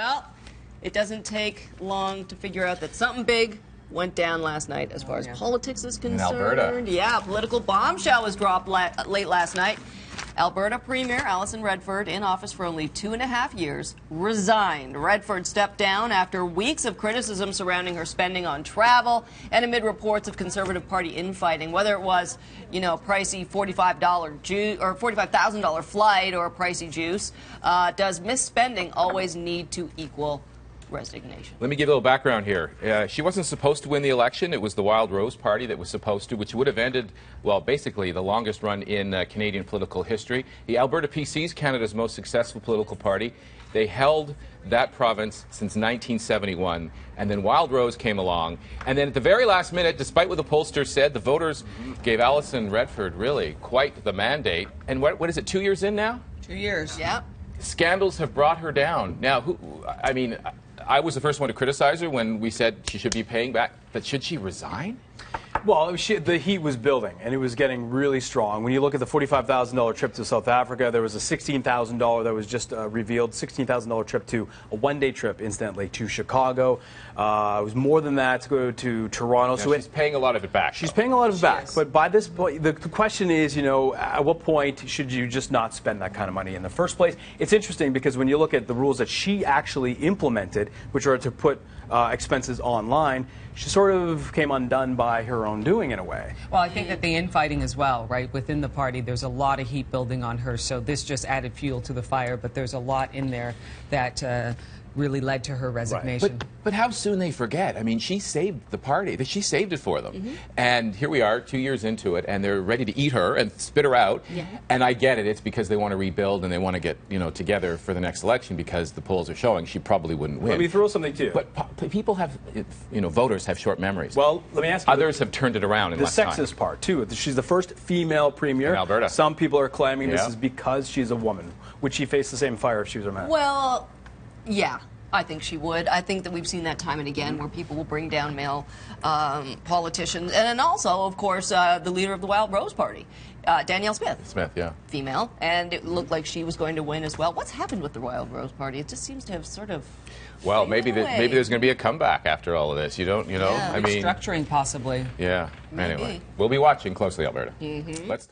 Well, it doesn't take long to figure out that something big went down last night as far as politics is concerned. In Alberta. Yeah, a political bombshell was dropped late last night. Alberta Premier Alison Redford, in office for only 2.5 years, resigned. Redford stepped down after weeks of criticism surrounding her spending on travel and amid reports of Conservative Party infighting, whether it was, pricey $45,000 flight or pricey juice. Does misspending always need to equal resignation? Let me give you a little background here. She wasn't supposed to win the election. It was the Wild Rose Party that was supposed to, which would have ended, well, basically the longest run in Canadian political history. The Alberta PC is Canada's most successful political party. They held that province since 1971, and then Wild Rose came along. And then at the very last minute, despite what the pollsters said, the voters gave Alison Redford really quite the mandate. And what is it, 2 years in now? 2 years. Yep. Scandals have brought her down. Now, I was the first one to criticize her when we said she should be paying back, but should she resign? Well, the heat was building, and it was getting really strong. When you look at the $45,000 trip to South Africa, there was a $16,000 that was just revealed, $16,000 trip to a one-day trip, incidentally, to Chicago. It was more than that to go to Toronto. Now, so she's paying a lot of it back. She's paying a lot of it back. But by this point, the question is, at what point should you just not spend that kind of money in the first place? It's interesting because when you look at the rules that she actually implemented, which are to put expenses online, she sort of came undone by her own doing in a way. Well, I think that the infighting as well, right, within the party, there's a lot of heat building on her, so this just added fuel to the fire, but there's a lot in there that really led to her resignation. Right. But how soon they forget? I mean, she saved the party. She saved it for them. And here we are, 2 years into it, and they're ready to eat her and spit her out. And I get it. It's because they want to rebuild and they want to get, together for the next election because the polls are showing she probably wouldn't win. Let me throw something to you. But people have, voters have short memories. Well, let me ask you. Others have turned it around in less time. The sexist part, too. She's the first female premier. In Alberta. Some people are claiming this is because she's a woman. Would she face the same fire if she was a man? Well, yeah. I think she would. I think that we've seen that time and again where people will bring down male politicians. And then also, of course, the leader of the Wild Rose Party, Danielle Smith. Smith, yeah. Female. And it looked like she was going to win as well. What's happened with the Wild Rose Party? It just seems to have sort of... Well, maybe there's going to be a comeback after all of this. I mean... Restructuring, possibly. Yeah. Maybe. Anyway, we'll be watching closely, Alberta. Let's talk.